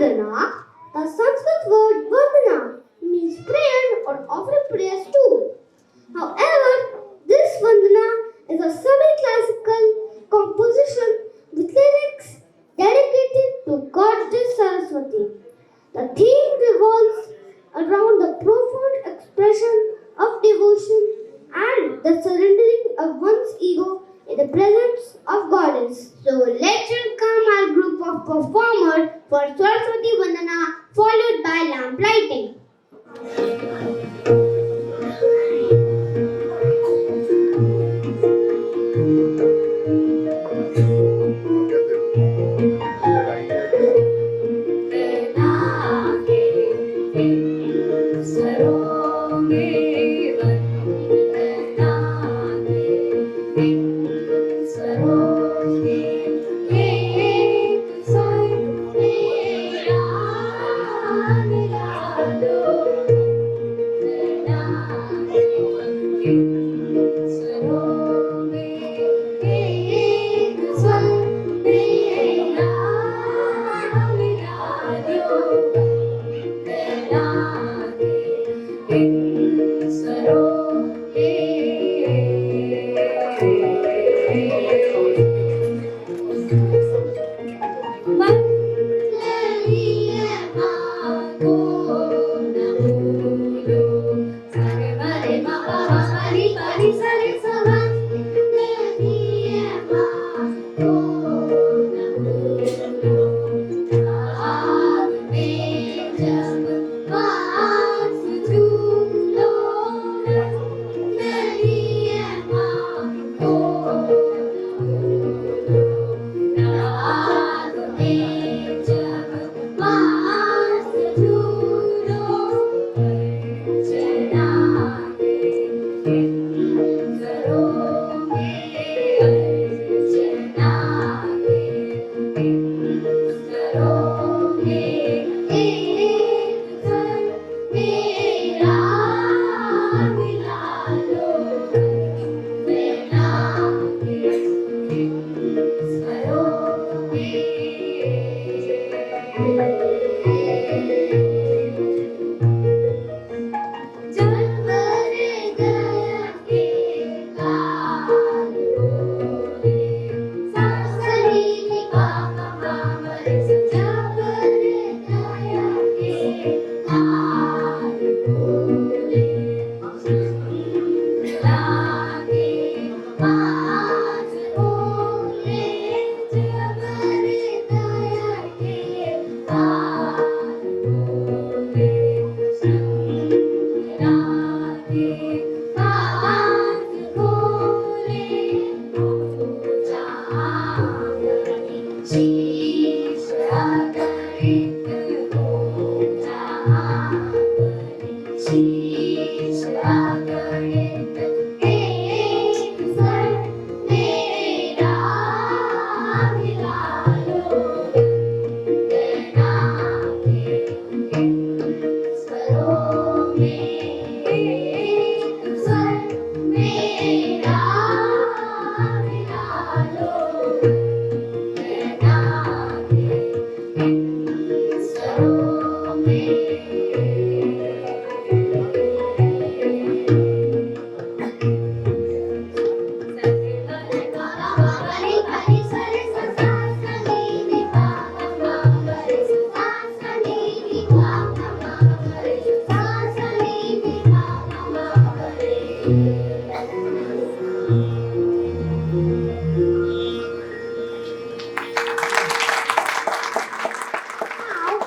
Vandana, the Sanskrit word Vandana, means prayer or offering prayers too. However, this Vandana is a semi-classical composition with lyrics dedicated to Goddess Saraswati. The theme revolves around the profound expression of devotion and the surrendering of one's ego in the presence of Goddess. So let's welcome our group of performers for Saraswati Vandana followed by lamp lighting.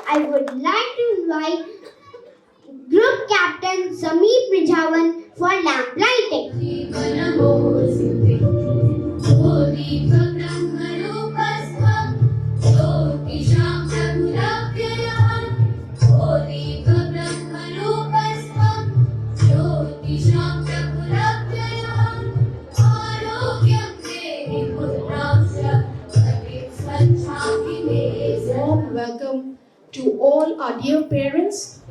I would like to invite Group Captain Sameep Rijavan for lamp lighting. Warm welcome to all our dear parents.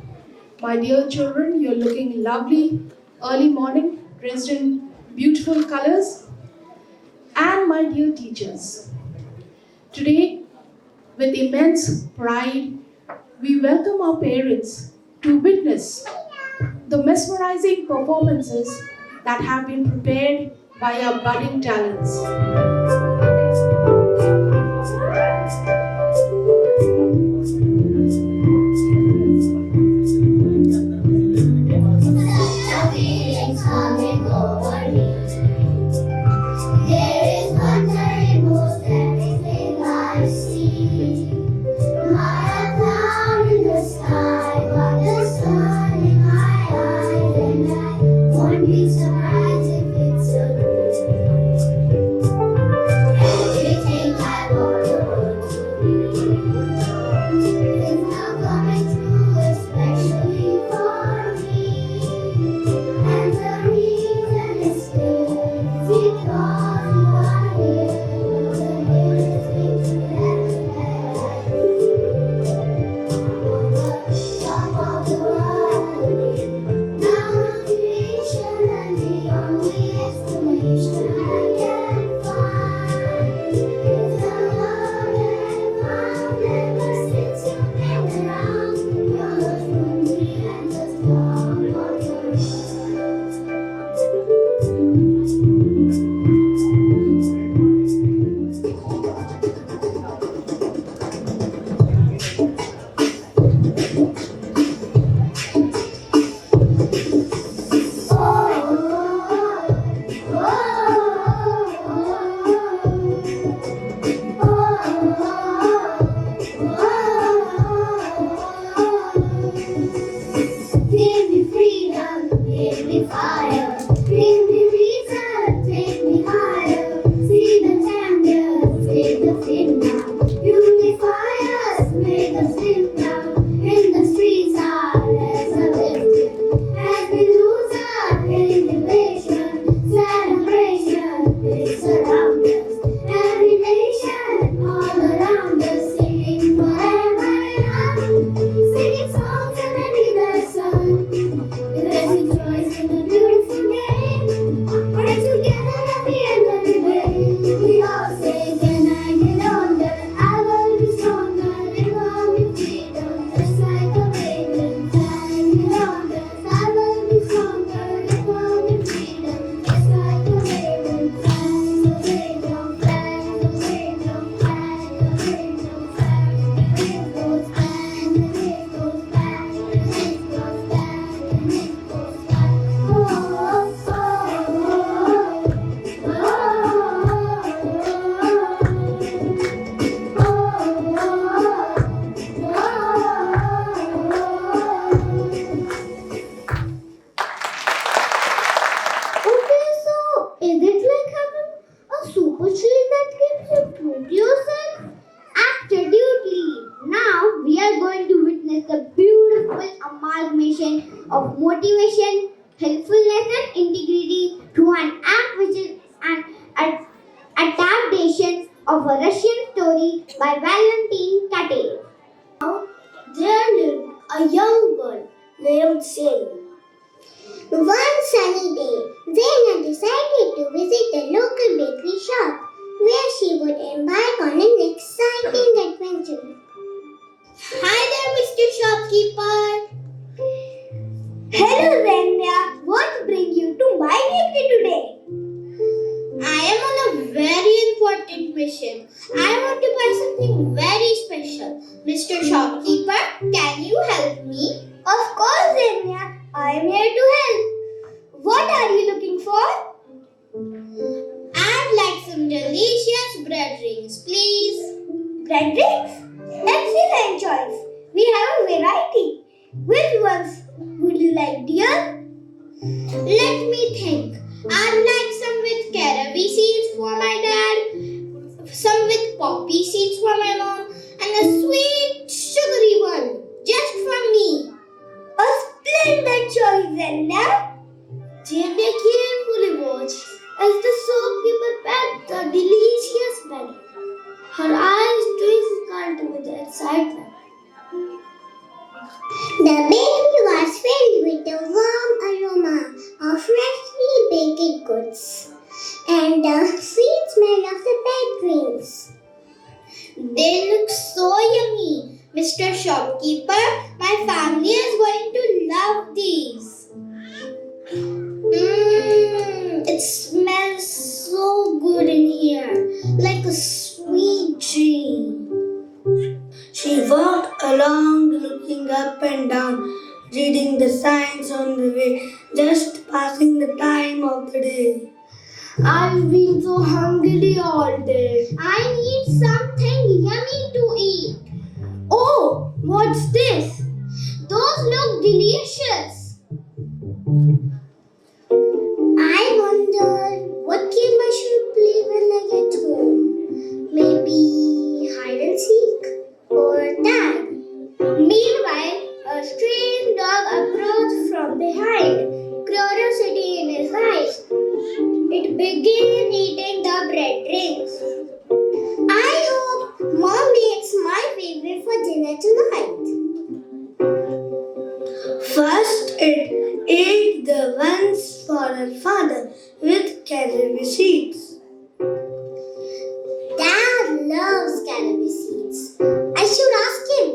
My dear children, you're looking lovely early morning, dressed in beautiful colors. And my dear teachers, today, with immense pride we welcome our parents to witness the mesmerizing performances that have been prepared by our budding talents. Feelings coming over me. There is wonder in most everything I see. My cloud in the sky, but the sun in my eyes, and I won't be surprised if it's a dream. Everything I want the world to be is now coming true, especially for me. And the reason is this, because you are here, the nearest thing to heaven. On the top of the world, now creation, and the only explanation I can find is the love that I found ever since you've been around. Your love for me and the top of the world. Give me freedom, give me fire, give me reason, take me higher. See the tender, take the fin now. Unify us, make us live now. In the streets, our legs are lifted. As we lose our inhibition, celebration is around us. Every nation, all around us, singing forever young. Singing songs underneath the sun. Let's rejoice in a beautiful game. We're together at the end of the day. We all say, can I get older? I will be stronger. Live on with freedom, just like a raven. Can I get older? I will be stronger. Live on with freedom, just like a raven. Fly away, don't fly away, don't fly away, don't fly away. It goes back and it goes back and it goes back and it goes back. Oh, oh, Okay, so is it like having a super chili that keeps you true to yourself? Absolutely. Now we are going to witness the beautiful amalgamation of motivation, helpfulness, and integrity through an act which is an adaptation of a Russian story by Valentin Katev. There lived a young girl named Xenia. One sunny day, Xenia decided to visit the local bakery shop where she would embark on an exciting adventure. Hi there, Mr. Shopkeeper. Hello, Xenia. What brings you to my bakery today? I am on a very important mission. I want to buy something very special. Mr. Shopkeeper, can you help me? Of course, Xenia. I am here to help. What are you looking for? I'd like some delicious bread rings, please. Bread rings? Excellent choice. We have a variety. Which ones would you like, dear? Let me think. I'd like some with caraway seeds for my dad, some with poppy seeds for my mom, and a sweet, sugary one just for me. A splendid choice, Xenia. Xenia carefully watched as the shopkeeper packed the delicious bread. Her eyes twinkled with excitement. The bakery was filled with the warm aroma of freshly baked goods and the sweet smell of the baked greens. They look so yummy. Mr. Shopkeeper, my family is going to love these. It smells so good in here, like a sweet dream. She walked along looking up and down, reading the signs on the way, just passing the time of the day. I've been so hungry all day. I need something yummy to eat. Oh, what's this? Those look delicious. I wonder what game I should play when I get home. Maybe hide and seek or tag. Meanwhile, a strange dog approached from behind, curiosity in his eyes. It began eating the bread rings. I hope Mom makes my favorite for dinner tonight. First, it ate the ones for her father with caraway seeds. Dad loves caraway seeds. I should ask him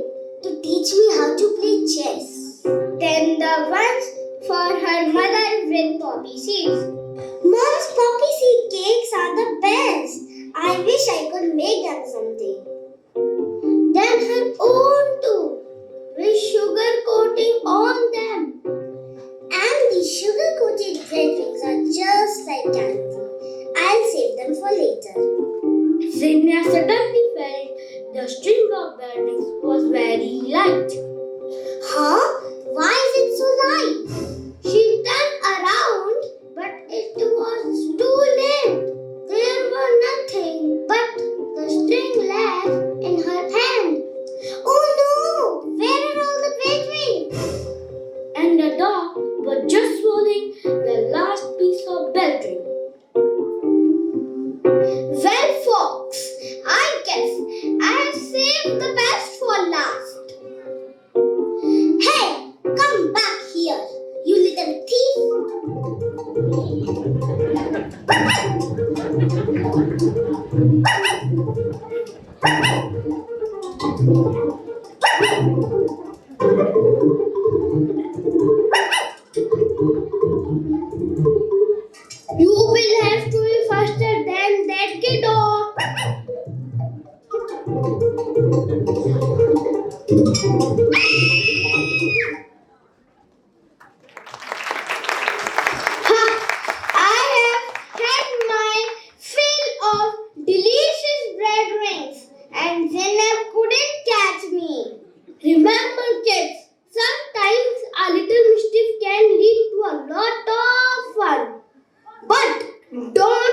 to teach me how to play chess. Then the ones for her mother with poppy seeds. Mom's poppy seed cakes are the best. I wish I could make them someday. Then her own too, with sugar coating on them. And the sugar coated bread rings are just like candy. I'll save them for later. Zinnia suddenly felt the string of bread rings was very light. Huh? Why is it so light? She turned around, but it was too late. There was nothing but the string left in her hand. Oh no! Where are all the bread rings? And the dog was just swallowing the last piece of bell ring. Well, Fox, I guess I've saved the best for last. Hey, come back here, you little thief. You will have to be faster than that kiddo. I have had my fill of delicious bread rings, and Zainab couldn't catch me. Remember, kids, sometimes a little mischief can lead to a lot of fun. But don't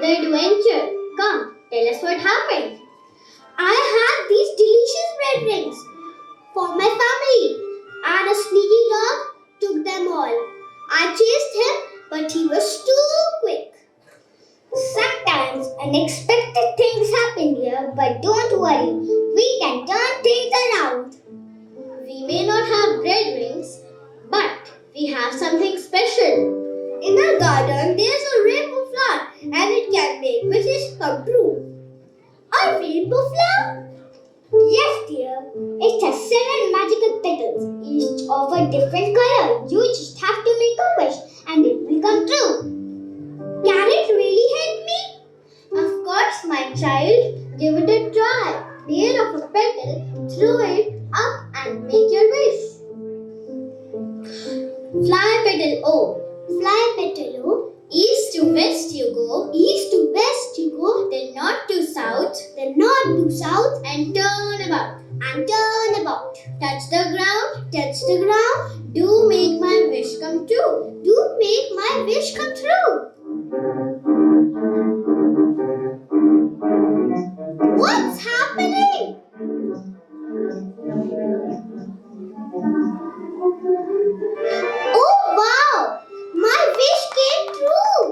the adventure. Come, tell us what happened. I had these delicious bread rings for my family, and a sneaky dog took them all. I chased him, but he was too quick. Sometimes unexpected things happen here, but don't worry, we can turn things around. We may not have bread rings, but we have something special. In our garden, there's a rainbow flower, and it can make wishes come true. A rainbow flower? Yes, dear. It has 7 magical petals, each of a different color. You just have to make a wish, and it will come true. Can it really help me? Of course, my child. Give it a try. Tear off a petal, throw it up, and make your wish. Fly petal O. Fly petal O. East to west you go. East to west you go. Then north to south. Then north to south. And turn about. And turn about. Touch the ground. Touch the ground. Do make my wish come true. Do make my wish come true. What's happening? Oh wow! My wish came true!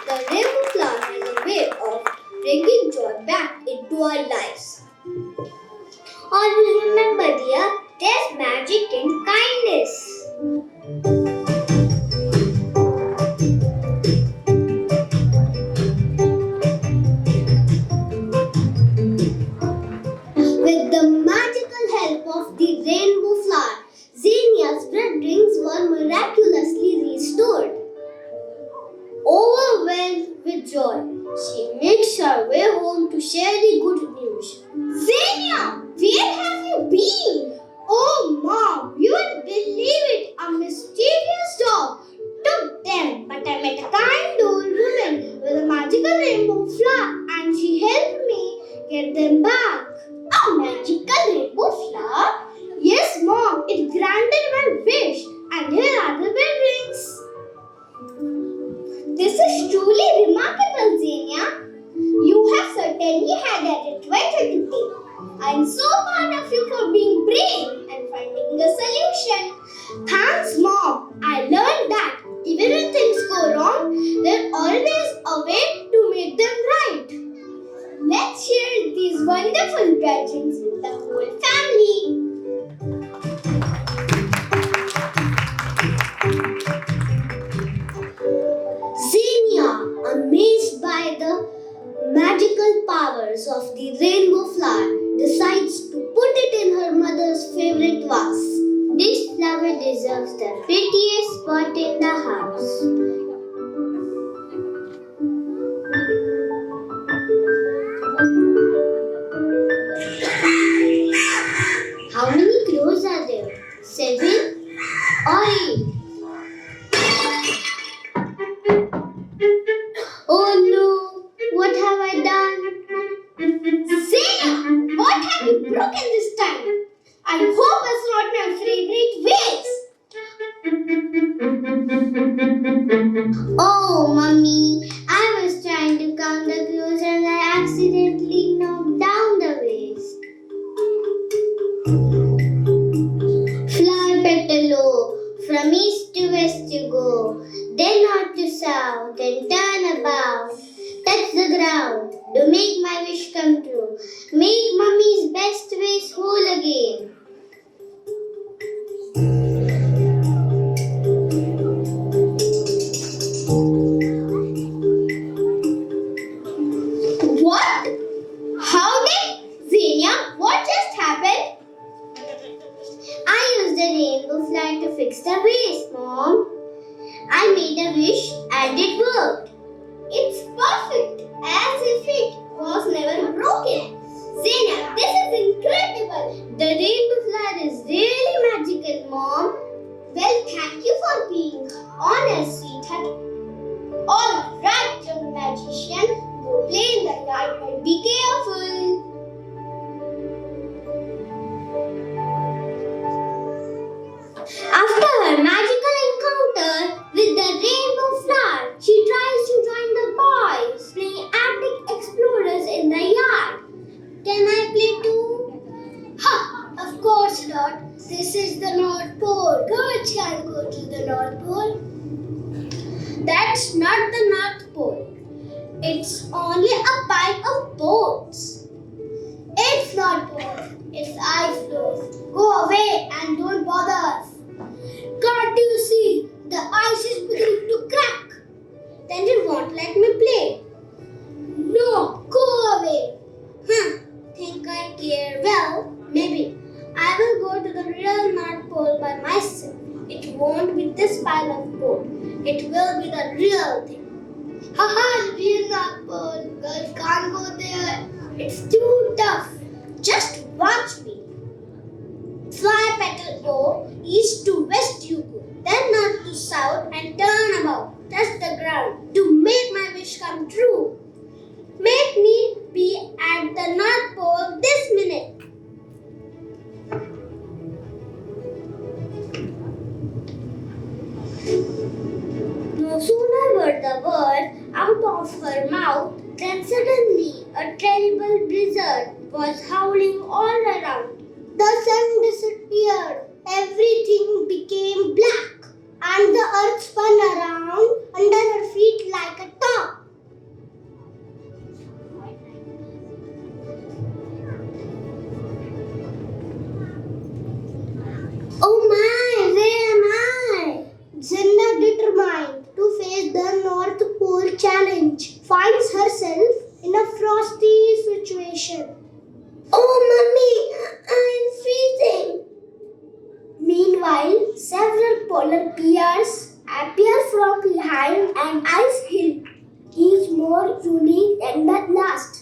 The rainbow flower has a way of bringing joy back into our lives. Always remember, dear, there's magic in kindness. With the magical help of the rainbow flower, Xenia's bread rings were miraculously restored. Overwhelmed with joy, she makes her way home to share the good news. Xenia, where have you been? Oh, Mom, you won't believe it. A mysterious dog took them, but I met a kind old woman with a magical rainbow flower, and she helped me get them back. A magical rainbow flower? Yes, Mom, it granted my wish, and here are the bread rings. This is truly remarkable, Xenia. You have certainly had an adventure today. I'm so proud of you for being brave and finding a solution. Thanks, Mom. I learned that even when things go wrong, there's always a way to make them right. Let's share these wonderful gadgets with the whole family. Xenia, amazed by the magical powers of the rainbow flower, decides to put it in her mother's favorite vase. This flower deserves the prettiest spot in the house. How many crows are there? 7 or 8? Oh no! What have I done? Xenia! What have you broken this time? I hope it's not my favorite vase. Oh, Mummy! I was trying to count the crows and I accidentally knocked down the vase. Fly petalo, from east to west you go, then north to south, then turn about, touch the ground, to make my wish come true, make Mummy's best vase whole again. What? How did? Xenia, what just happened? I used the rainbow flag to fix the vase, Mom. I made a wish and it worked. It's perfect, as if it was never broken. Xenia, this is incredible. The rainbow flag is really magical, Mom. Well, thank you for being honest, sweetheart. All right, young magician, go play in the yard, but be careful. After her magical encounter with the rainbow flower, she tries to join the boys Pole? That's not the North Pole. It's only a pile of boats. It's not boats. It's ice floes. Go away and don't bother us. Can't you see? The ice is beginning to crack. Then you won't let me play. No, go away. Think I care? Well, maybe. I will go to the real North Pole by myself. It won't be this pile of gold. It will be the real thing. Haha, real North Pole. Girls can't go there. It's too tough. Just watch me. Fly petal go, east to west you go, then north to south and turn about, touch the ground to make my wish come true. Make me be at the North Pole this minute. No sooner were the words out of her mouth than suddenly a terrible blizzard was howling all around. The sun disappeared, everything became black, and the earth spun around under her feet like a top. Oh my, where am I? Zinda, determined to face the North Pole challenge, finds herself in a frosty situation. Oh, Mummy, I'm freezing. Meanwhile, several polar bears appear from behind an ice hill, each more unique than the last.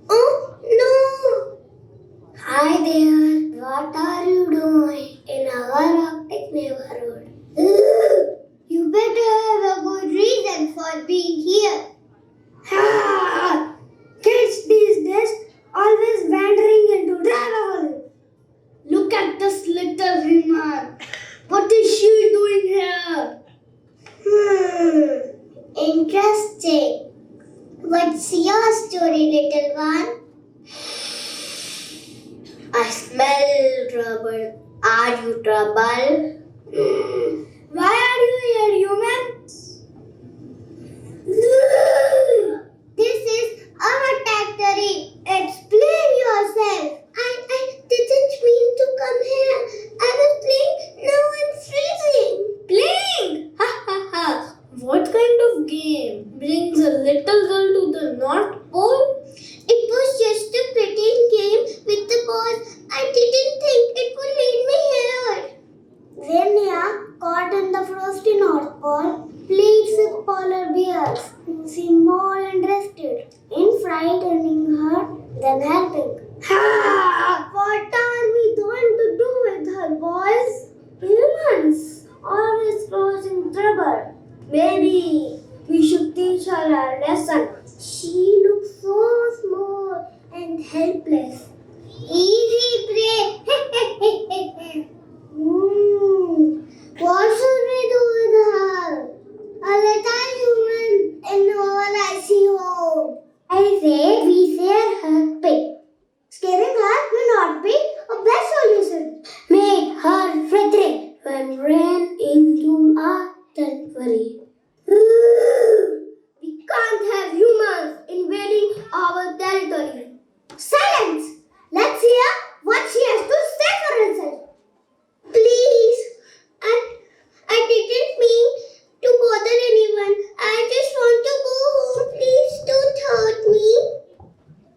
Oh, no! Hi there, what are you doing in our Arctic neighborhood? You better have a good reason for being here. Kids these days always wandering into travel. Look at this little woman. What is she doing here? Interesting. What's your story, little one? I smell trouble. Are you trouble? Why are you here, human? This is our factory. Explain yourself. I didn't mean to come here. I was playing. Now I'm freezing. Playing? Ha ha ha. What kind of game brings a little girl to the North Pole? It was just a pretend game with the boys. I didn't think it would lead me here. Renia, caught in the frosty North Pole, pleads with polar bears who seem more interested in frightening her than helping. Ha! What are we going to do with her, boys? Humans always causing trouble. Maybe we should teach her a lesson. She looks so small and helpless. Easy prey. What should we do with her? A little human in our icy home. I say we share her pig. Scaring her will not be a best solution. Make her fretting when ran into our territory. We can't have humans invading our territory. Silence! Let's hear what she has to say for herself. Please, I didn't mean to bother anyone. I just want to go home. Please don't hurt me.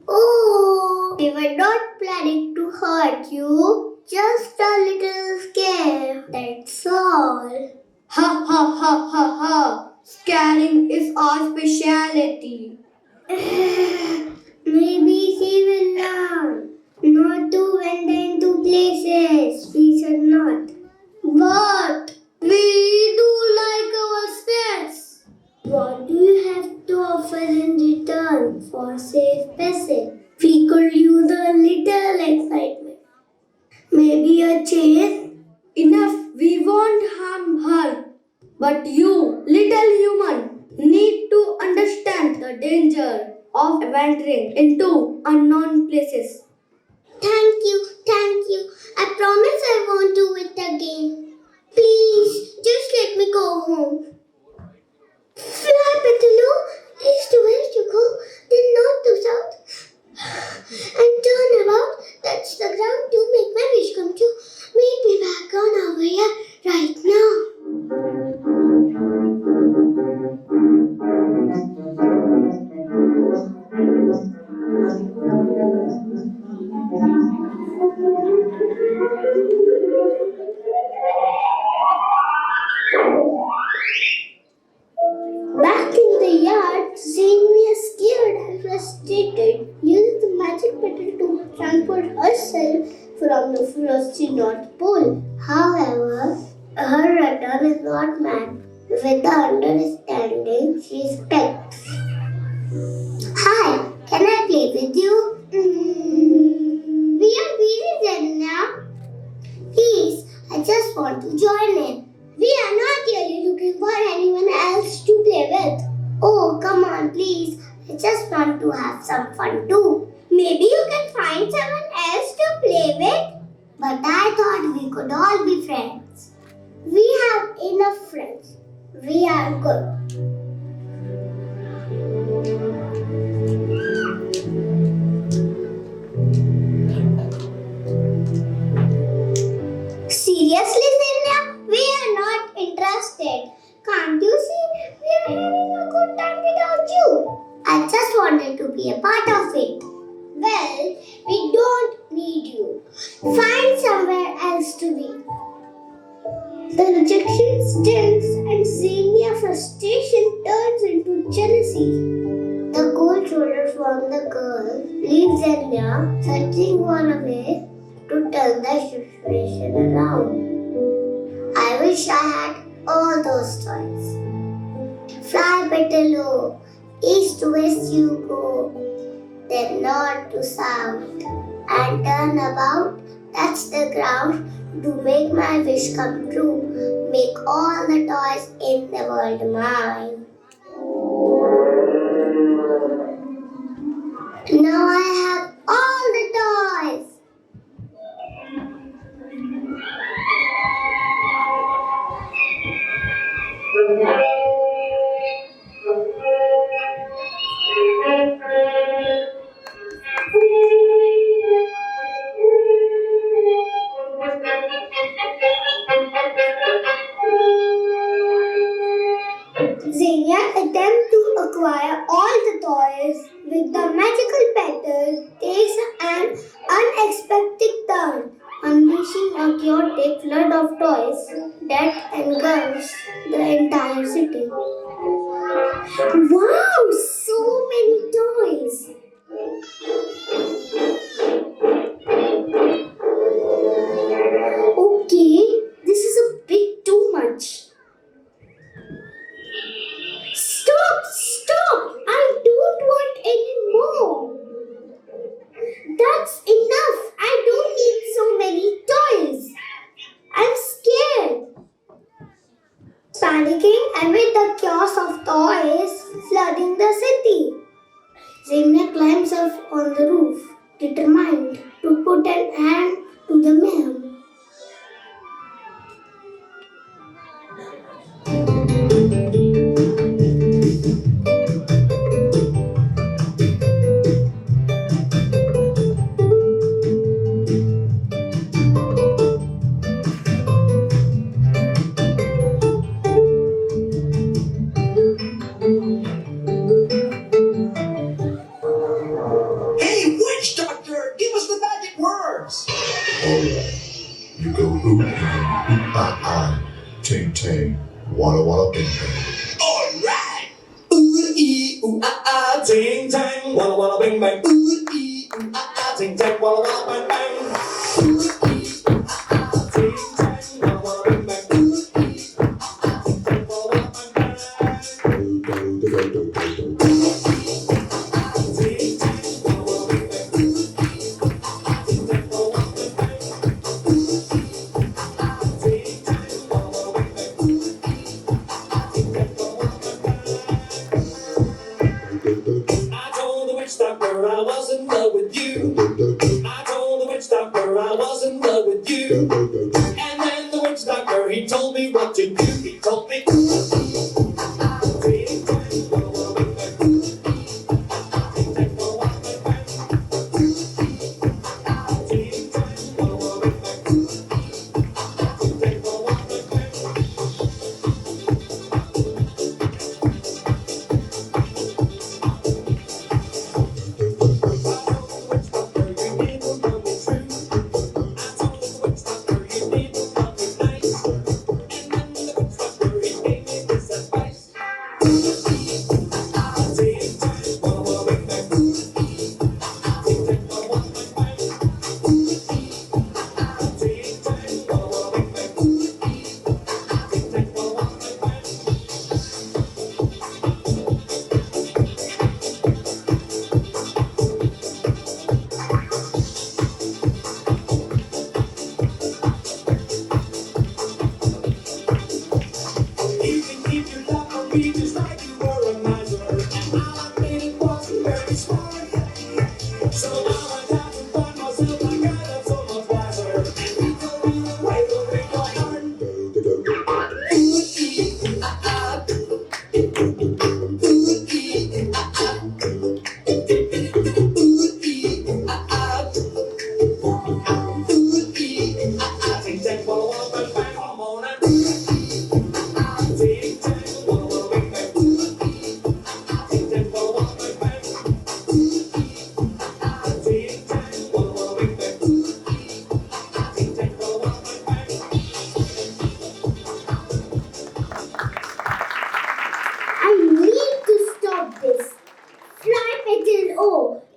Oh, we were not planning to hurt you. Just a little scared. That's all. Ha ha ha ha ha. Scaring is our speciality. Maybe she will learn not to wander into places we should not. But we do like our pets. What do you have to offer in return for safe passage? We could use a little excitement. Maybe a chain? Enough, we won't harm her. But you, little human, need to understand the danger of wandering into unknown places. Thank you. I promise I won't do it again. Please, just let me go home. Fly, Petaloo. East to west you go, then north to south. And turn about. That's the ground to make my wish come true. Meet me back on over here right now. Back in the yard, Xenia, scared and frustrated, used the magic petal to transport herself from the frosty North Pole. However, her return is not met with the understanding she expects. Hi, can I play with you? We are busy, Xenia. Please, I just want to join in. We are not really looking for anyone else to play with. Oh, come on, please. I just want to have some fun too. Maybe you can find someone else to play with. But I thought we could all be friends. We have enough friends. We are good. Seriously, Xenia? We are not interested. Can't you see we are having a good time without you? I just wanted to be a part of it. Well, we don't need you. Find somewhere else to be. The rejection stings and Xenia's frustration turns into jealousy. The cold shoulders from the girl leave Xenia searching for a way to turn the situation around. I wish I had all those toys. Fly, Petaloo, east to west you go, then north to south, and turn about. That's the ground to make my wish come true. Make all the toys in the world mine. Now I have all the toys. Xenia attempts to acquire all the toys with the magical petal takes an unexpected turn, unleashing a chaotic flood of toys that engulfs the entire city. Wow, so many toys! Okay, this is a bit too much. Stop! I don't want any more. That's enough. I don't need so many toys. I'm scared. Panicking amid the chaos of toys flooding the city, Xenia climbs up on the roof, determined to put an end to the mayhem. Hey, witch doctor, give us the magic words. Alright. You go hoot and ah, ting ting, walla walla bing bang. All right. Ooh ee ooh ah, ting tang, walla walla bing bang. Ooh ee ooh ah, ting tang, walla walla bang bang. Ooh ee ooh ah, ting tang, walla walla bing bang. Ooh ee ooh ah, ting tang, walla walla bang bang. Do do do do do do do. I told the witch doctor I was in love with you. I told the witch doctor Even if you love me just like you were a miser, and all I made it wasn't very smart. So now I got to find myself like I am so much wiser. And you told me the way to break your heart. Ooh, ee, ah, ah. Ooh, ee, ah, ah. Ooh, ee, ah, ah. Ooh, ee, ah, ah. Ting, tang, walla, walla, bang, bang, I'm on it. Ting, tang, walla, walla, bang, bang. Ting, tang, walla, walla, bang, bang. Ting, tang, walla, walla, bang, bang. Ting, tang, walla, walla, bang, bang. I need to stop this. Fly petal O,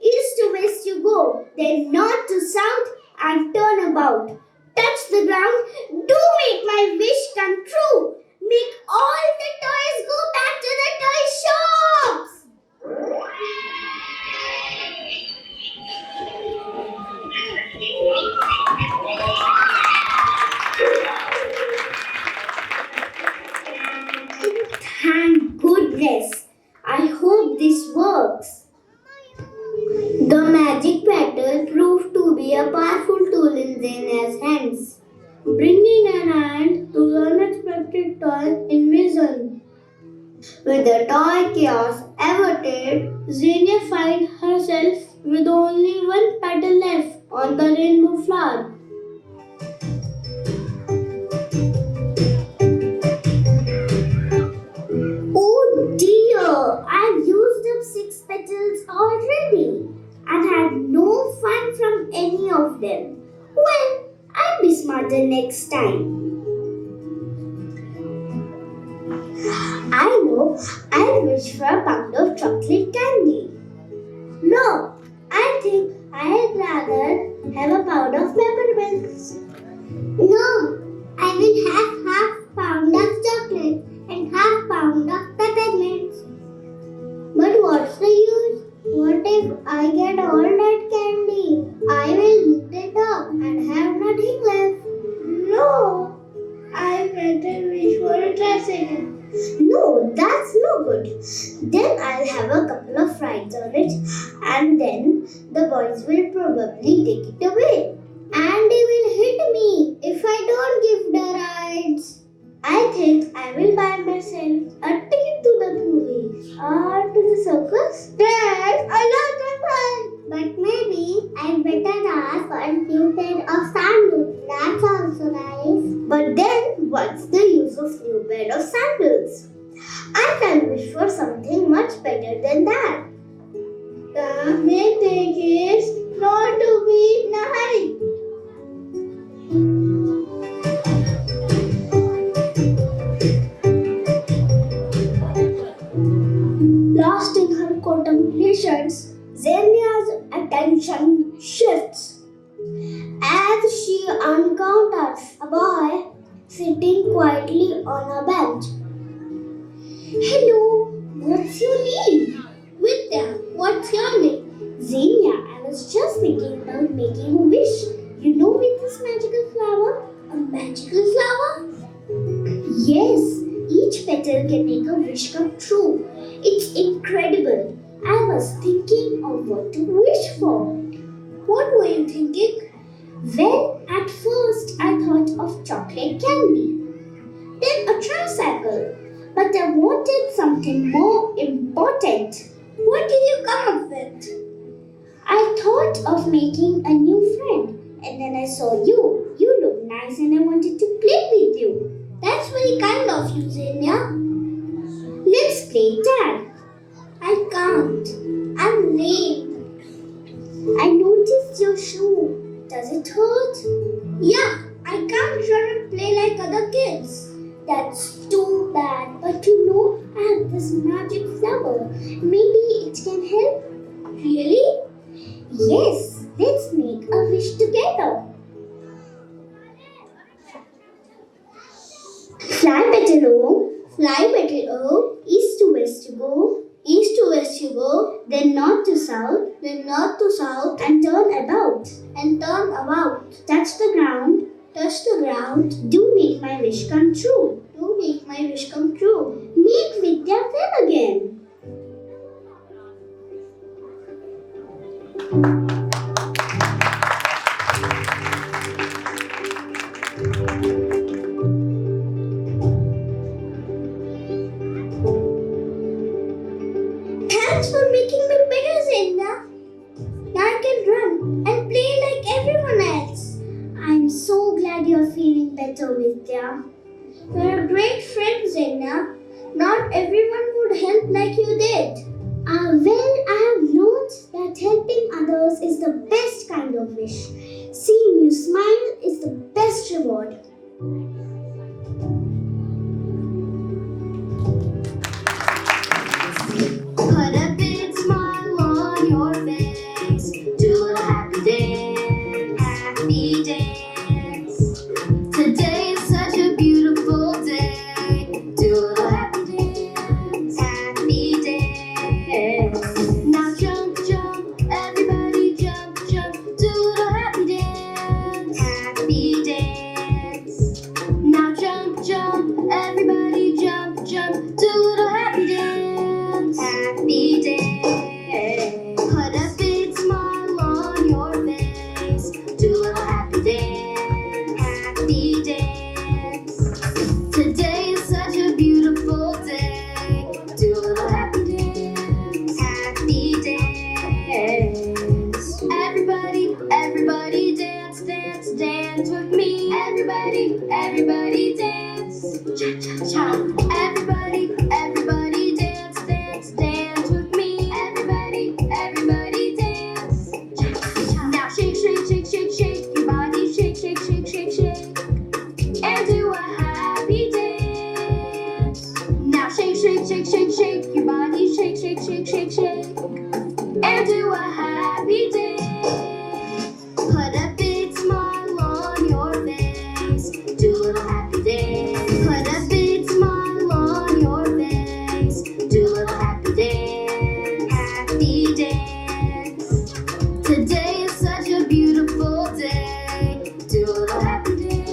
east to west you go, then north to south and turn about. Touch the ground, do make my wish come true. Make all the toys go back to the toy shops. Thank goodness. I hope this works. The magic petal proved to be a powerful tool in Zena's hands, bringing an end to the unexpected toy invasion. With the toy chaos averted, Xenia found herself with only one petal left on the rainbow flower. Oh dear, I've used up 6 petals already and had no fun from any of them. Well, I'll be smarter next time. I know, I'll wish for a pound of chocolate candy. No, I think I'd rather have a pound of peppermints. No, I will have half pound of chocolate and half pound of peppermints. But what's the use? What if I get all that candy? I will eat it up and have nothing left. No, I better wish for a tricycle. No, that's no good. Then I'll have a couple of rides on it, and then the boys will probably take it away. And they will hit me if I don't give the rides. I think I will buy myself a ticket to the movies or to the circus. That's a lot of fun. But maybe I better ask for a new pair of sandals. That's also nice. But then, what's the use of new pair of sandals? I can wish for something much better than that. The main thing is not to be in a hurry. Lost in her contemplations, Xenia's attention shifts as she encounters a boy sitting quietly on a bench. Hello, what's your name? Vidya, what's your name? Xenia, I was just thinking about making a wish. You know, with this magical flower? A magical flower? Yes, each petal can make a wish come true. It's incredible. I was thinking of what to wish for. What were you thinking? Well, at first I thought of chocolate candy, then a tricycle, but I wanted something more important. What did you come up with? I thought of making a new friend, and then I saw you. You look nice, and I wanted to play with you. That's very kind of you, Zenia. Let's play tag. I can't. I'm lame. I noticed your shoe. Does it hurt? Yeah, I can't run and play like other kids. That's too bad. But you know, I have this magic flower. Maybe it can help. Really? Yes. Let's make a wish together. Fly better oh, east to west you go, then north to south, and turn about, touch the ground, do make my wish come true, Meet Vidya well again. Thanks for making me better, Zenda. Now I can run and play like everyone else. I'm so glad you're feeling better, Vidya. You're a great friend, Zenda. Not everyone would help like you did. Well, I have learned that helping others is the best kind of wish. Seeing you smile is the best reward. Put a big smile on your face. Do a happy dance. Today is such a beautiful day. Do a happy dance. Now jump, everybody jump. Do a happy dance. Now jump, everybody jump. Do a happy dance. Put a big smile on your face. Do a happy dance. Today is such a beautiful day. Do a happy dance. Everybody dance with me. Everybody dance. Cha-cha-cha. Everybody dance with me. Everybody dance. Cha-cha-cha. Now shake your body, shake, and do a happy dance. Now shake your body, shake, and do a happy dance. Put a big smile on your face. Do a happy dance. Put a big smile on your face. Do a happy dance. Today is such a beautiful day. Do a happy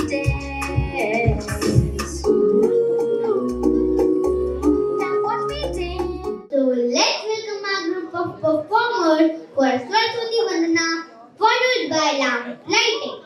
dance. Now watch me dance. So let's welcome our group of performers for Saraswati Vandana, followed by lighting.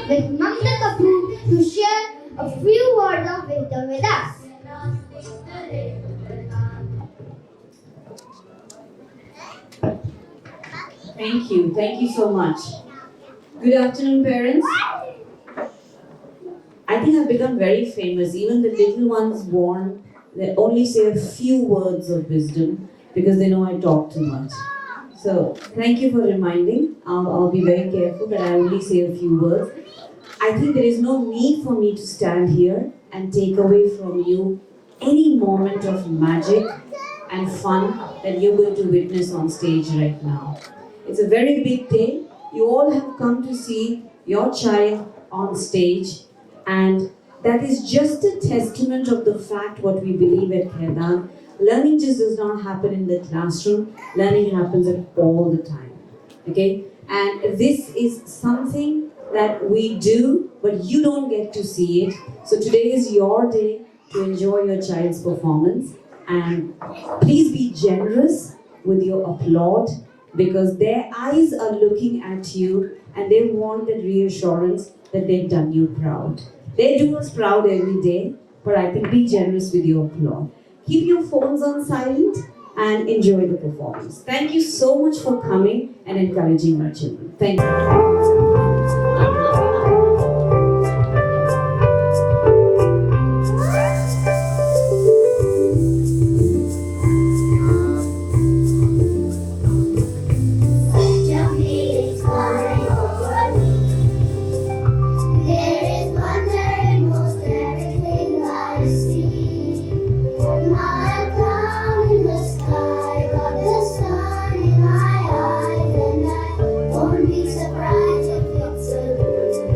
With Mamta Kapoor to share a few words of wisdom with us. Thank you so much. Good afternoon, parents. I think I've become very famous. Even the little ones born, they only say a few words of wisdom because they know I talk too much. So, thank you for reminding. I'll be very careful that I only say a few words. I think there is no need for me to stand here and take away from you any moment of magic and fun that you're going to witness on stage right now. It's a very big day. You all have come to see your child on stage, and that is just a testament of the fact what we believe at Khaidan. Learning just does not happen in the classroom. Learning happens all the time. Okay? And this is something that we do, but you don't get to see it. So today is your day to enjoy your child's performance. And please be generous with your applaud because their eyes are looking at you and they want that reassurance that they've done you proud. They do us proud every day, but I think be generous with your applaud. Keep your phones on silent and enjoy the performance. Thank you so much for coming and encouraging our children. Thank you. Won't be surprised if it's a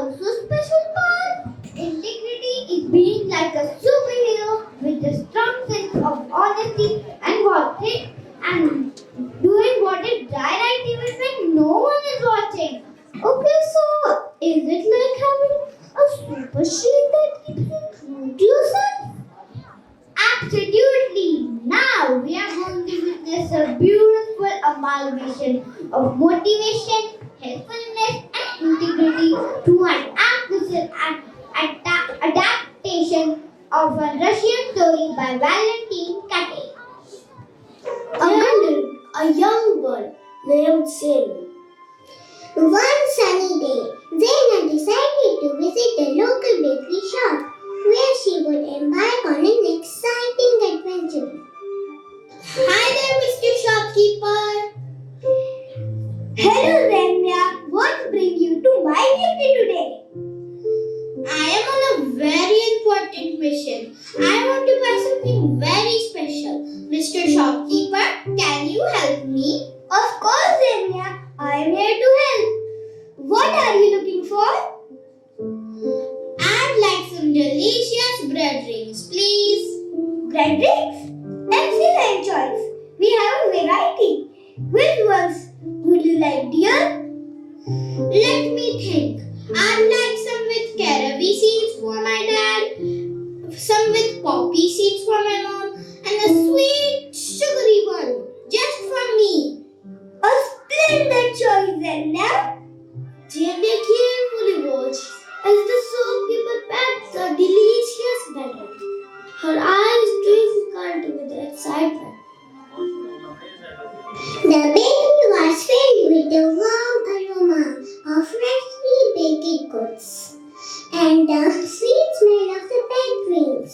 also special part. Integrity is being like a superhero with a strong sense of honesty and worth it and doing what is right even when no one is watching. Okay, so is it like having a super shield that keeps you true to yourself? Absolutely! Now we are going to witness a beautiful amalgamation of motivation, helpfulness, and integrity through an adaptation of a Russian story by Valentin Kate. A young girl named Zena. One sunny day, Zaina decided to visit the local bakery shop where she would embark on an exciting adventure. Hi there, Mr. Shopkeeper. Hello, Zaina. What brings you to my bakery today? I am on a very important mission. I want to buy something very special. Mr. Shopkeeper, can you help me? Of course, Zaina. I am here to help. What are you looking for? I'd like some delicious bread rings, please. Bread rings? Excellent choice. We have a variety. Which ones would you like, dear? Let me think. I'd like some with caraway seeds for my dad, some with poppy seeds for my mom, and a sweet, sugary one just for me. A splendid choice, Zenda. Jane carefully watched as the shopkeeper packed the delicious batter. Her eyes twinkled with excitement. The bakery was filled with the warm aroma of freshly baked goods and the sweet smell of the baked rings.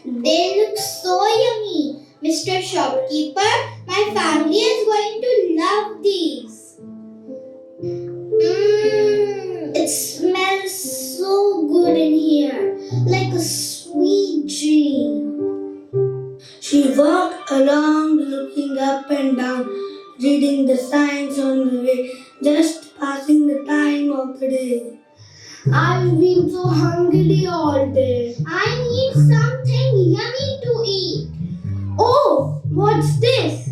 They look so yummy, Mr. Shopkeeper. My family is going to love these. It smells so good in here, like a sweet dream. She walked along looking up and down, reading the signs on the way, just passing the time of the day. I've been so hungry all day. I need something yummy to eat. Oh, what's this?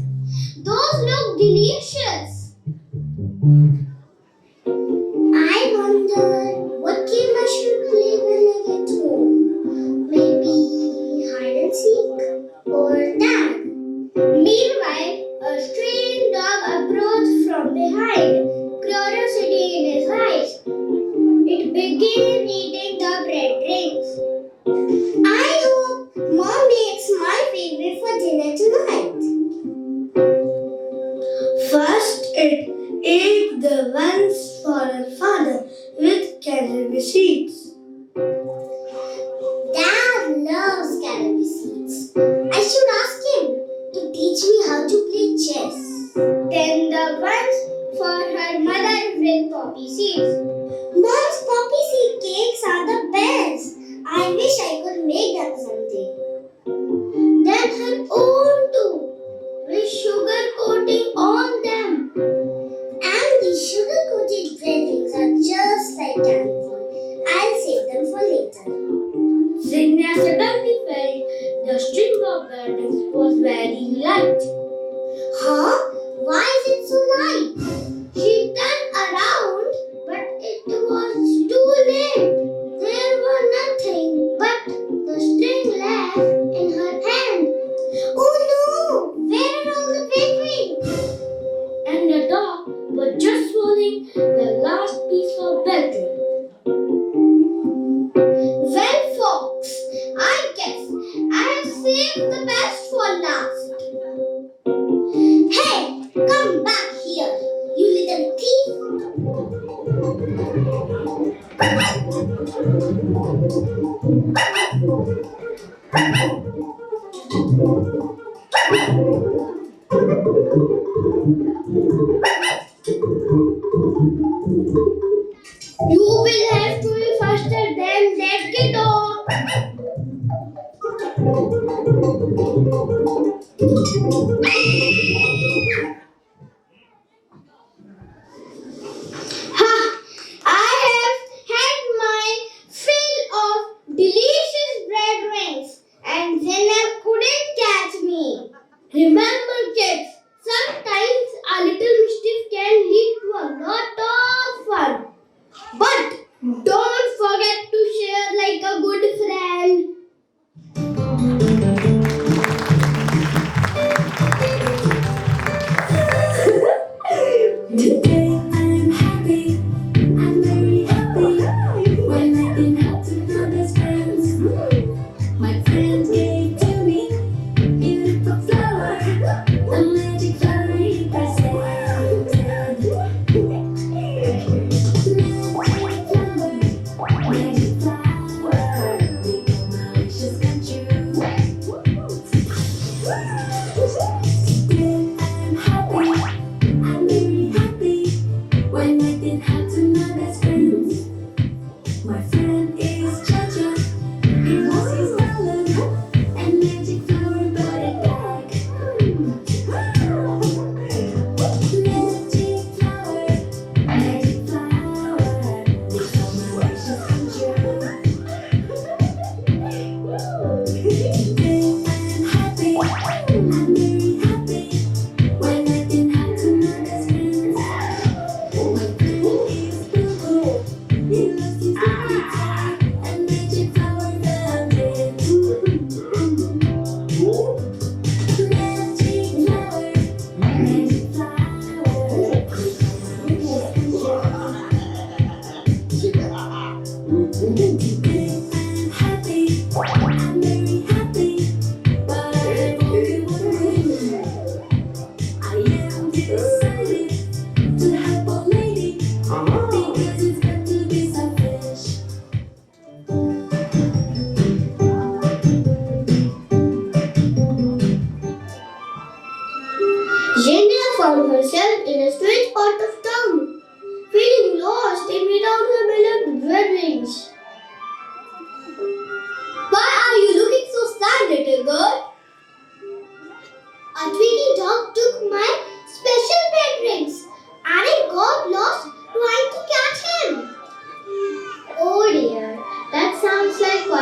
Those look delicious. I wonder what game I should play when I get home. Maybe hide and seek or tag. Meanwhile, a strange dog approached from behind, curiosity in his eyes. It began eating the bread rings. I hope Mom makes my favorite for dinner tonight. First, it ate the ones for her father with caraway seeds. Dad loves caraway seeds. I should ask him to teach me how to play chess. Then the ones for her mother with poppy seeds. Mom's poppy seed cakes are the best. I wish I could make them someday. Then her own too, with sugar coating on them. And the sugar coated bread rings are just like candy. I'll save them for later. Zenya suddenly felt the string of bread rings was very light. Huh? Why is it so light? She turned around, but it was too late. There was nothing but the string left in her hand. Oh no! Where are all the big rings? And the dog was just swallowing the last piece of bread. Well, folks, I guess I have saved the best for last. Hey, come back here, you little thief. You will have to be faster than that kiddo. Ha! I have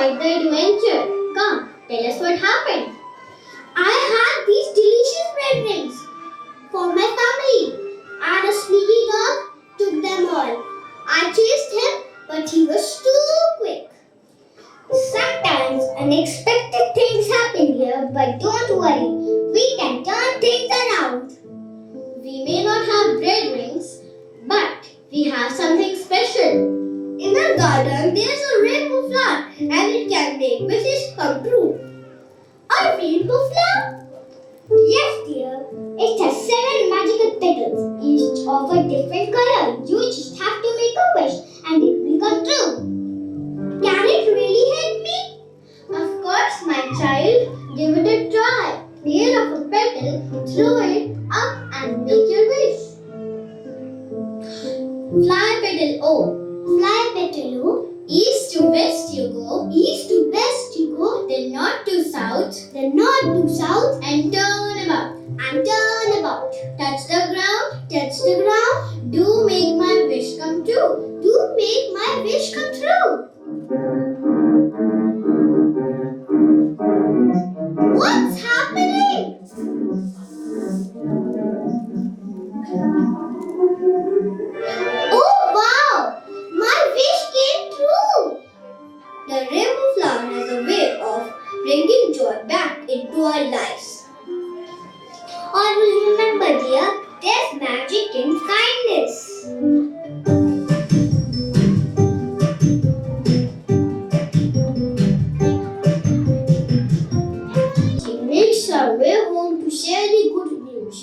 quite the adventure. Come, tell us what happened. I had these delicious bread rings for my family, and a sneaky dog took them all. I chased him, but he was too quick. Sometimes unexpected things happen here, but don't worry, we can turn things around. We may not have bread rings, but we have something special. In our garden, there is a rainbow flower, and it can make wishes come true. A rainbow flower? Yes, dear. It has 7 magical petals, each of a different color. You just have to make a wish, and it will come true. Can it really help me? Of course, my child. Give it a try. Clear off a petal, throw it up, and make your wish. Fly petal O. Fly petal O. East to west you go. East to west you go. Then north to south. Then north to south. And turn about. And turn about. Touch the ground. Touch the ground. Do make my wish come true. Do make my wish come true. What's happening? Oh wow! My wish came true! The rainbow flower has a way of bringing joy back into our lives. Always remember, dear, there's magic in kindness. She makes her way home to share the good news.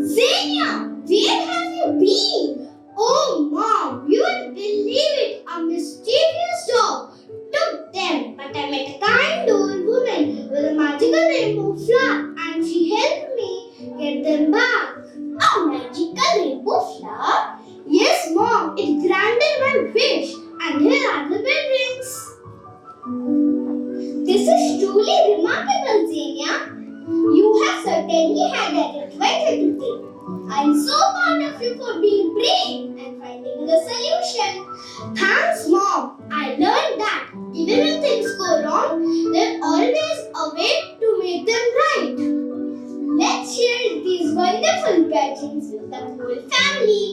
Xenia, where have you been? Oh, Mom, you won't believe it. A mysterious dog took them, but I met a kind old woman with a magical rainbow flower, and she helped me get them back. A magical rainbow flower? Yes, Mom, it granted my wish, and here are the bed rings. This is truly remarkable, Xenia. You have certainly had an adventure today. I'm so proud of you for being brave and finding the solution. Thanks, Mom. I learned that even when things go wrong, there's always a way to make them right. Let's share these wonderful gadgets with the whole family.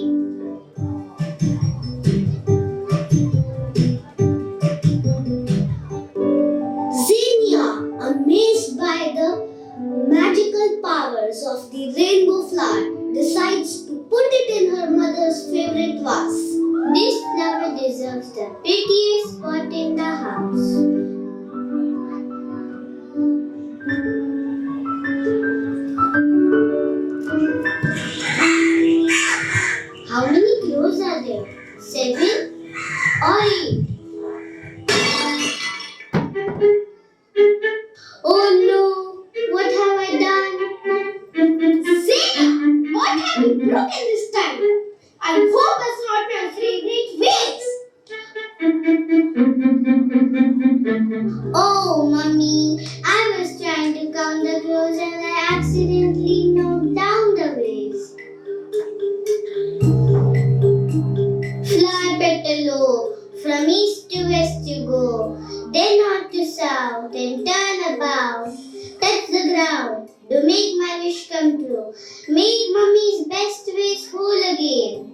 Xenia, amazed by the magical powers of the rainbow flower, decides to put it in her mother's favorite vase. This flower deserves the prettiest spot in the house. How many crows are there? 7 or 8? Oh no! What have I done? Xenia! What have you broken this time? I hope it's not my favorite vase! Oh, Mummy! I was trying to count the crows and I accidentally knocked down the vase. Fly petalo, from east to west you go, then north to south, then turn about. Touch the ground, to make my wish come true. Make Mummy's best wish whole again.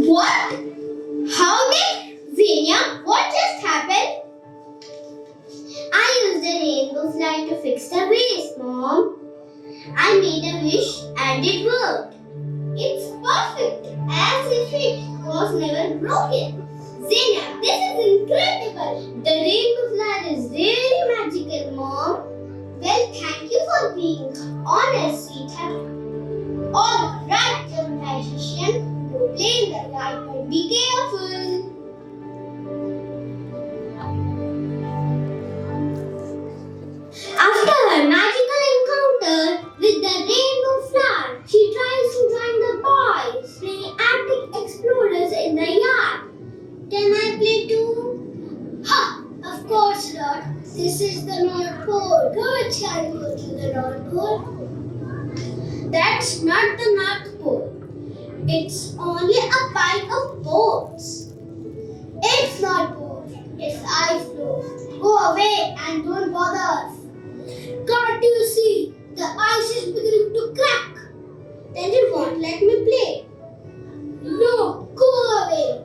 What? How did? Xenia, what just happened? I used the rainbow flag to fix the vase, Mom. I made a wish and it worked. It's perfect, as if it was never broken. Xenia, this is incredible. The rainbow flag is really magical, Mom. Well, thank you for being honest, sweetheart. All right, young magician. You play in the right, but be careful. After her magical encounter with the rainbow flower, she tries to join the boys playing attic explorers in the yard. Can I play too? Ha! Of course not. This is the North Pole. Girls can't go to the North Pole. That's not the North Pole. It's only a pile of boats. It's not boats. It's ice floes. Go away and don't bother us. Can't you see? The ice is beginning to crack. Then you won't let me play. No, go away.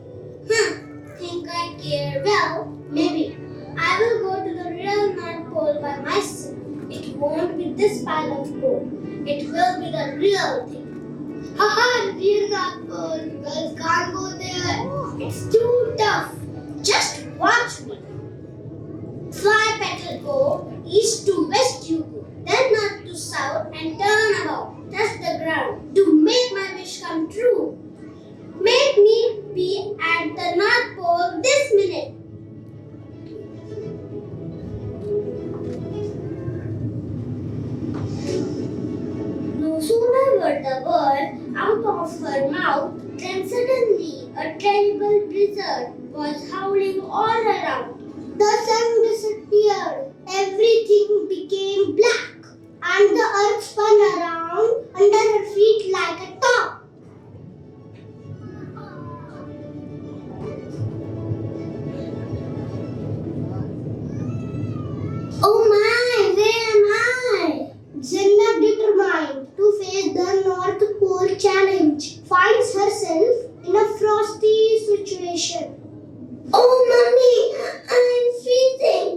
Think I care? Well, maybe. I will go to the real North Pole by myself. It won't be this pile of coal. It will be the real thing. Haha, the real North Pole. You guys can't go there. It's too tough. Just watch me. Fly petal go, east to west you go, then north to south and turn about. Touch the ground to make my wish come true. Make me be at the North Pole this minute. No sooner were the word out of her mouth than suddenly a terrible blizzard was howling all around. The sun disappeared, everything became black, and the earth spun around under her feet like a top. Oh my, where am I? Zinna, determined to face the North Pole challenge, finds herself in a frosty situation. Oh, Mommy, I'm freezing.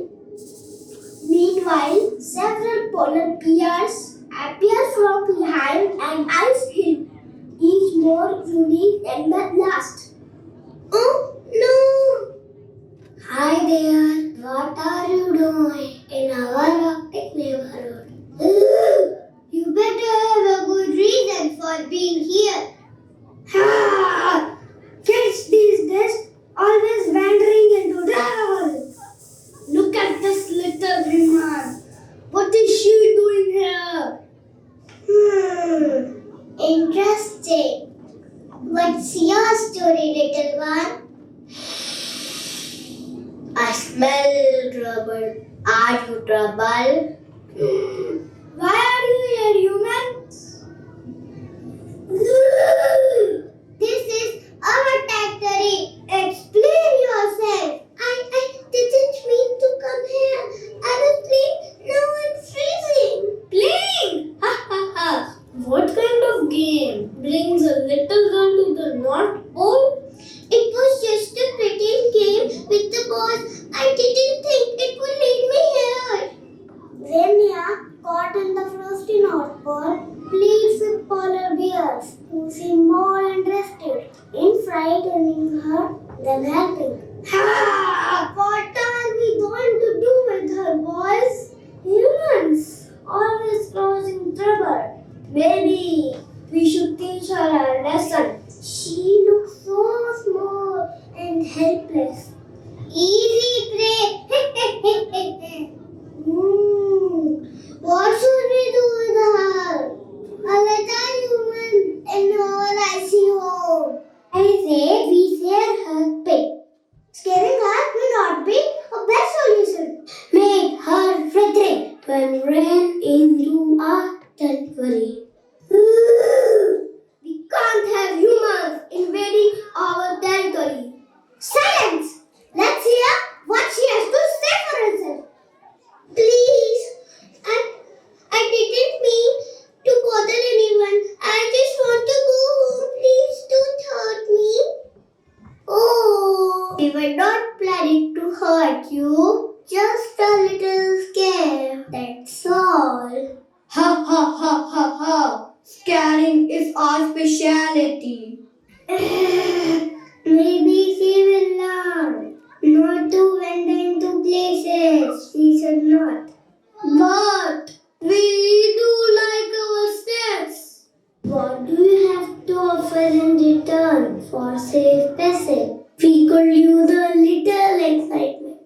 Meanwhile, several polar bears appear from behind an ice hill, each more unique than the last. Oh, no! Hi there, what are you doing in our Arctic neighborhood? You better have a good reason for being here. Kids these days always wandering into travel. Look at this little woman. What is she doing here? Interesting. What's your story, little one? I smell trouble. Are you trouble? Why are you here, human? This is our territory. Explain yourself. I didn't mean to come here. I was playing. Now I'm freezing. Playing? Ha ha ha. What kind of game brings a little girl to the North Pole? It was just a pretend game with the balls. I didn't think it would lead me here. Renia, caught in the frosty North Pole, pleads with polar bears who seem more interested in frightening her than helping. Ha! What are we going to do with her, boys? Humans, always causing trouble. Maybe we should teach her a lesson. She looks so small and helpless. Easy prey. What should we do with her? A little human in our icy home. I say we share her pig. Scaring her will not be a best solution. Make her retreat when ran into our territory. We can't have humans invading our territory. Silence! Let's hear what she has to say for herself. Please, I didn't mean to bother anyone. I just want to go home. Please don't hurt me. Oh, we were not planning to hurt you. Just a little scared. That's all. Ha ha ha ha ha. Scaring is our speciality. Maybe she will learn not to wander into places we should not. But we do like our steps. What do you have to offer in return for safe passage? We could use a little excitement.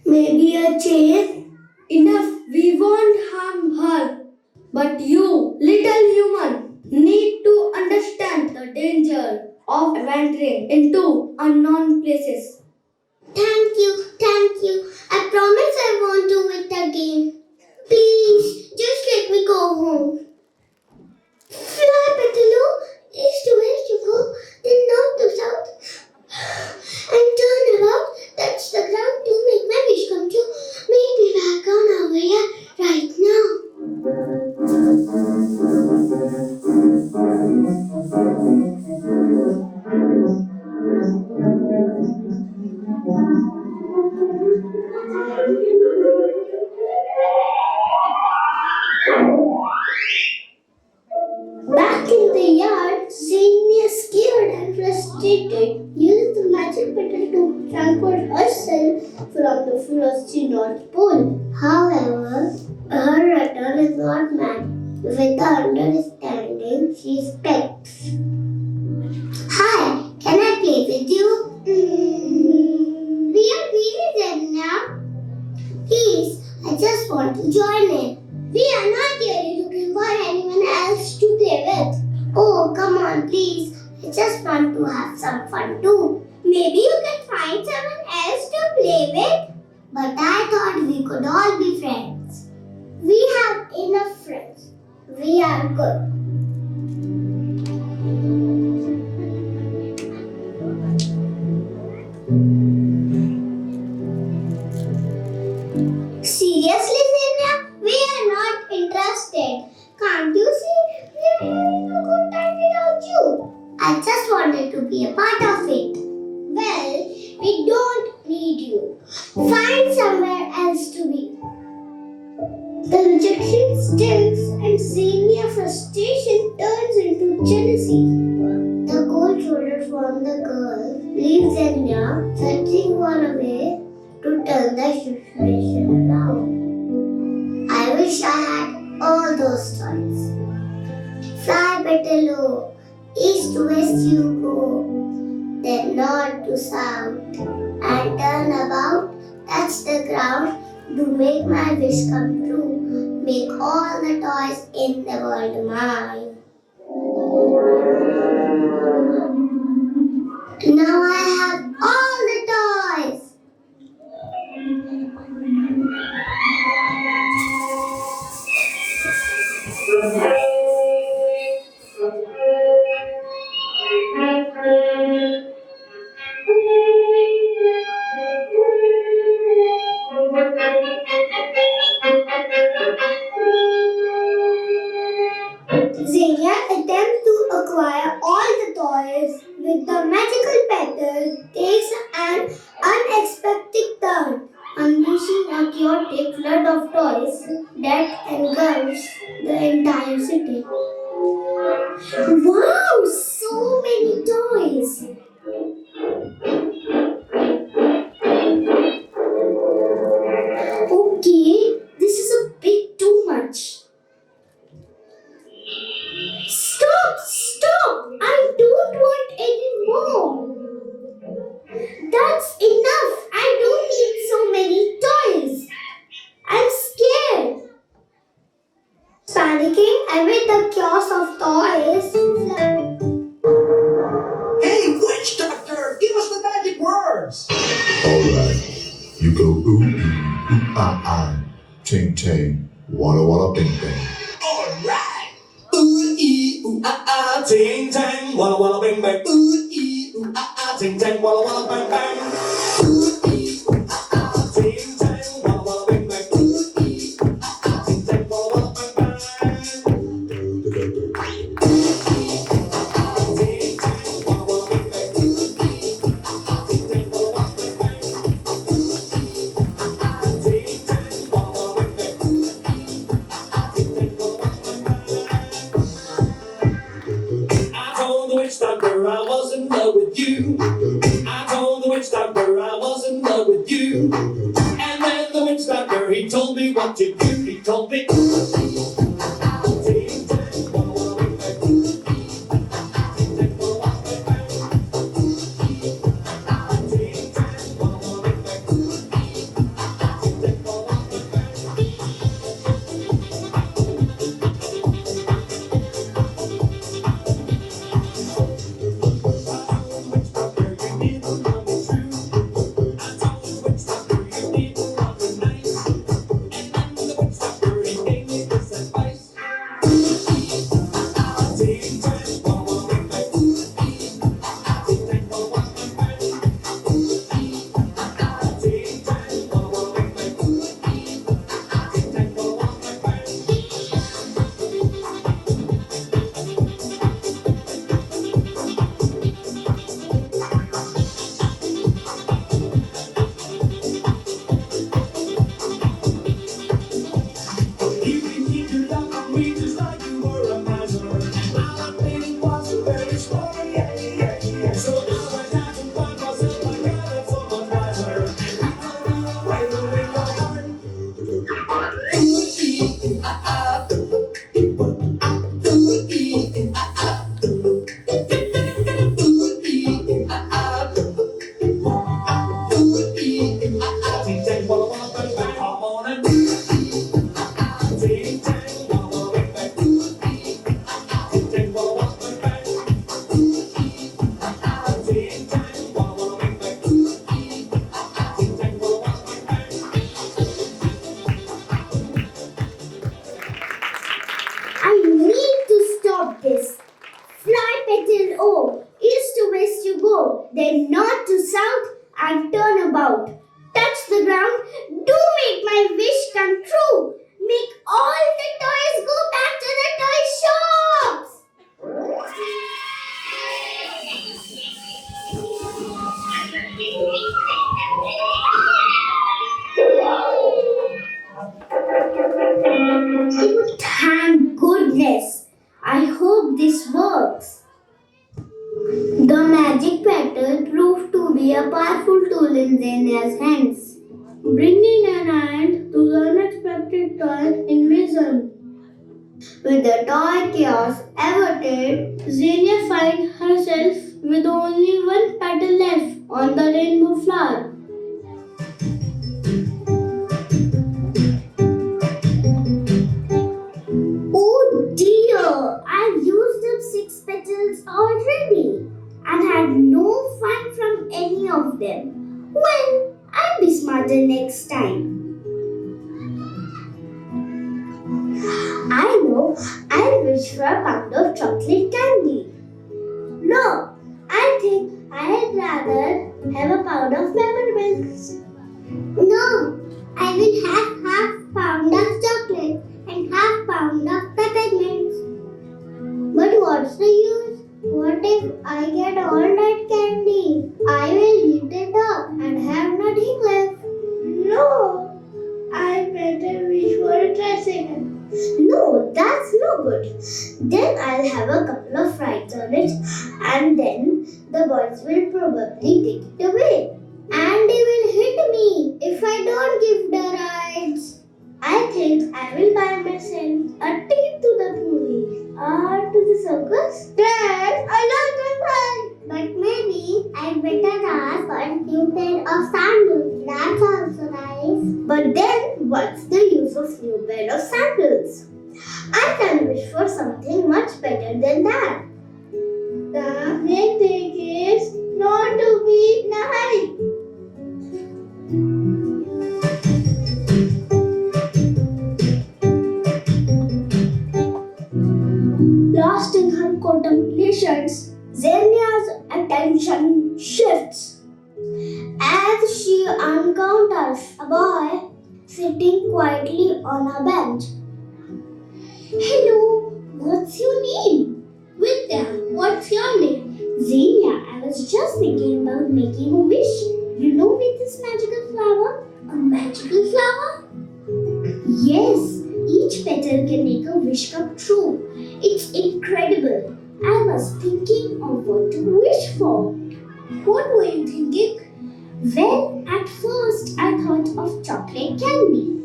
Maybe a chase? Enough, we won't harm her. But you, little human, need to understand the danger of wandering into unknown places. Thank you. I promise I won't do it again. Please, just let me go home. from the frosty North Pole. However, her return is not met with the understanding she expects. Hi, can I play with you? We are busy then now. Please, I just want to join in. We are not really looking for anyone else to play with. Oh, come on, please. I just want to have some fun too. Maybe you can find someone else to play with. But I thought we could all be friends. We have enough friends. We are good. Seriously, Zenia? We are not interested. Can't you see we are having a good time without you? I just wanted to be a part of it. Well, we don't need you. Find somewhere else to be. The rejection stills and Xenia's frustration turns into jealousy. The cold shoulders from the girl leave Xenia searching for a way to turn the situation around. I wish I had all those toys. Fly better low, east to west you go, then north to south, and turn about, touch the ground, to make my wish come true. Make all the toys in the world mine. Now I have all the toys. Xenia attempts to acquire all the toys with the magical petal takes an unexpected turn, unleashing a chaotic flood of toys that engulfs the entire city. Wow, so many toys! Okay, this is a bit too much. Stop! I don't want any more. That's enough. I don't need so many toys. I'm scared. Panicking amid the chaos of toys. Hey, witch doctor, give us the magic words. Alright. You go ooh ee, ooh ah, ting ting, walla walla bing bang. Alright. Ooh ee ooh ah ting tang walla walla bang bang. Ooh ee ooh ah ting tang walla walla bang bang. Ooh ee ooh ah ting tang walla walla bang bang. Ooh ee ooh ah ting tang walla walla bang bang. I told the witch doctor I was in love with you. I told the witch doctor I was in love with you. And then the witch doctor, he told me what to do. He told me. He Thank goodness. I hope this works. The magic petal proved to be a powerful tool in Xenia's hands, bringing an end to the unexpected toy invasion. With the toy chaos averted, Xenia finds herself with only one petal left on the rainbow flower. Oh dear, I've used up 6 petals already and had no fun from any of them. Well, I'll be smarter next time. I know, I'll wish for a pound of chocolate candy. No, I think I'd rather have a pound of peppermints. No, I will have half pound of chocolate and half pound of peppermints. But what's the use? What if I get all that candy? I will eat it up and have nothing left. No, I better wish for a tricycle. No, that's no good. Then I'll have a couple of rides on it and then the boys will probably take it away. And they will hit me if I don't give the rides. I think I will buy myself a ticket to the movies or to the circus. That's a lot of fun. But maybe I better ask for a new pair of sandals. That's also nice. But then, what's the use of new pair of sandals? I can wish for something much better than that. The main thing is not to be in a hurry. Lost in her contemplations, Xenia's attention shifts as she encounters a boy sitting quietly on a bench. Hello, what's your name? Vidya, what's your name? Xenia, I was just thinking about making a wish. You know, with this magical flower? A magical flower? Yes, each petal can make a wish come true. It's incredible. I was thinking of what to wish for. What were you thinking? Well, at first I thought of chocolate candy,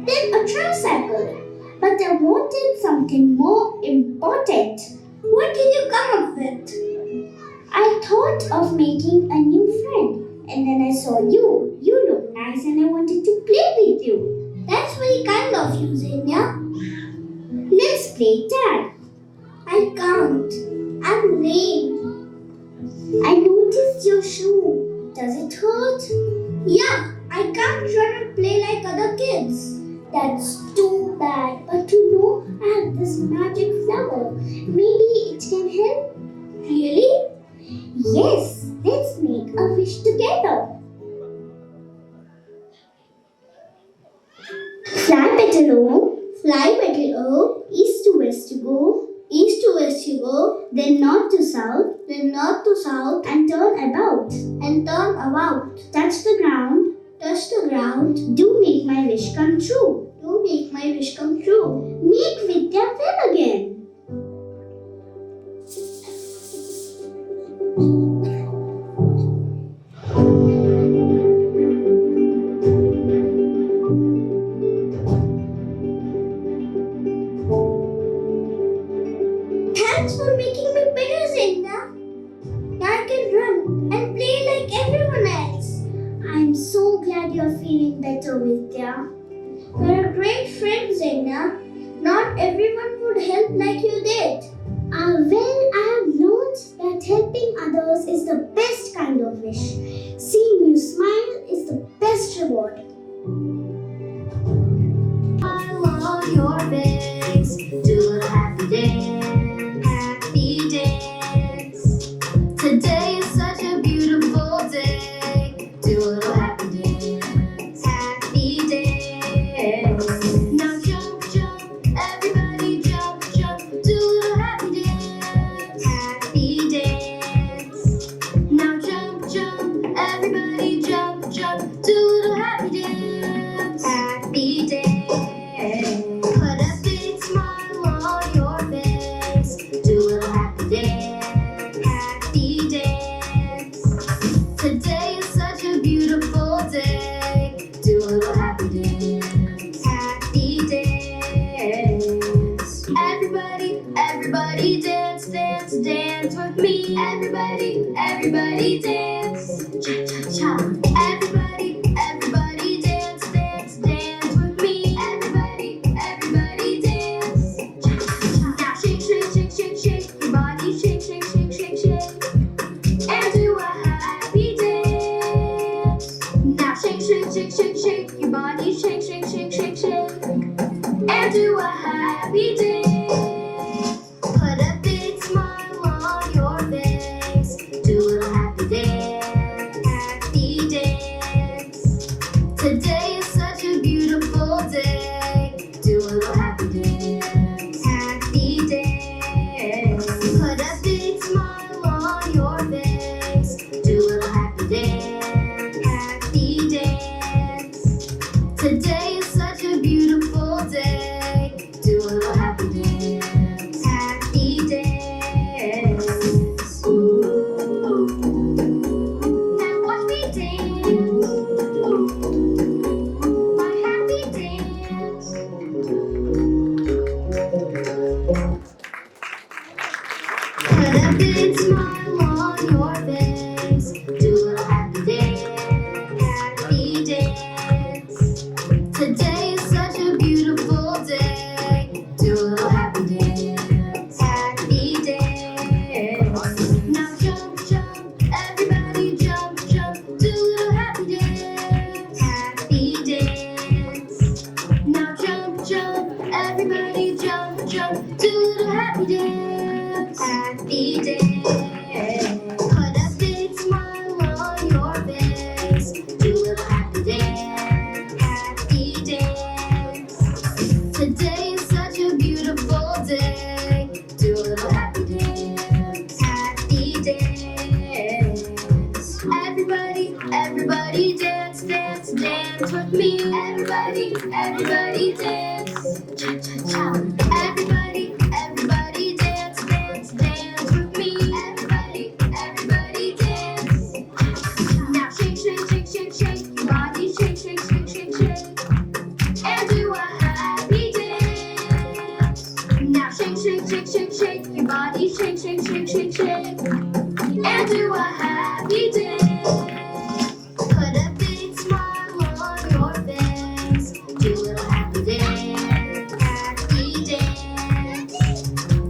then a tricycle, but I wanted something more important. What did you come up with? I thought of making a new friend, and then I saw you. You look nice and I wanted to play with you. That's very kind of you, Xenia. Let's play tag. I can't. I'm lame. I noticed your shoe. Does it hurt? Yeah, I can't run and play like other kids. That's too bad. But you know, I have this magic flower. Maybe it can help? Really? Yes, let's make a wish together. Fly petal O, fly petal O, east to west you go, east to west you go, then north to south, and turn about, touch the ground, do make my wish come true, make Vidya well again. Thanks for making me better, Xenia. Now I can run and play like everyone else. I'm so glad you're feeling better, Vidya. You're a great friend, Xenia. Not everyone would help like you did. Well, I have learned that helping others is the best kind of wish. Seeing you smile is the best reward. I want your face to a happy day. Happy days. Today is such a beautiful day. Do a little happy dance. Happy days. Now jump, jump, everybody jump, jump. Do a little happy dance. Happy days. Now jump, jump, everybody jump, jump. Do a little happy dance. dance with me. Everybody, everybody dance. Cha cha cha. Everybody, everybody dance, dance, dance with me. Everybody, everybody dance. Cha cha cha. Now shake, shake, shake, shake, shake your body, shake, shake, shake, shake, shake, and do a happy dance. Now shake, shake, shake, shake, shake your body, shake, shake, shake, shake, shake, and do a happy dance. Put a big smile on your face. Do a little happy dance. Happy dance. Today is such a beautiful day. Do a little happy dance. Happy dance. Put a big smile on your face. Do a little happy dance. Happy dance. Today is such a beautiful day. Do a little happy dance. Happy dance. Now watch me dance. My happy dance. Put a big smile on your face. Do a little happy dance. Happy dance. Today is such a beautiful day. Do a little happy dance. Happy dance. Now jump, jump. Everybody jump, jump. Do a little happy dance. Happy dance. Now jump, jump. Everybody jump, jump. Do a little happy dance. Happy dance. Put a big smile on your face. Do a little happy dance. Happy dance. Today is such a beautiful day. Do a little happy dance. Happy dance. Everybody, everybody dance, dance, dance with me. Everybody, everybody dance. Cha cha cha. Everybody, everybody dance, dance, dance with me. Everybody, everybody dance. Now shake, shake, shake, shake, shake your body, shake, shake, shake, shake, shake, and do a happy dance. Now shake, shake, shake, shake, shake your body, shake, shake, shake, shake, shake, and do a happy dance. Put a big smile on your face. Do a little happy dance. Happy dance.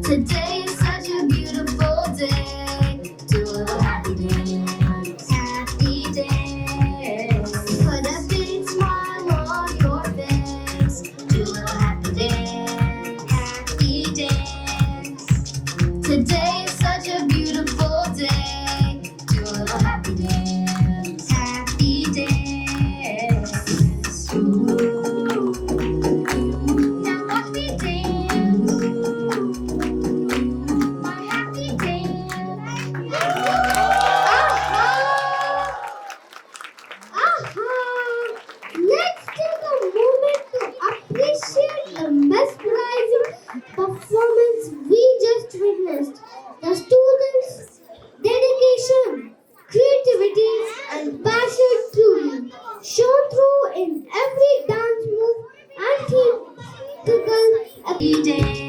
Today is such a beautiful day. Do a little happy dance. Happy dance. Put a big smile on your face. Do a little happy dance. Happy dance. Today is such a beautiful day. Do a little happy dance. Happy dance. Now watch me dance. My happy dance. Let's take a moment to appreciate the mesmerizing performance we just witnessed. The students' dedication, creativity, and passion truly shone through in every dance move and theatrical ability.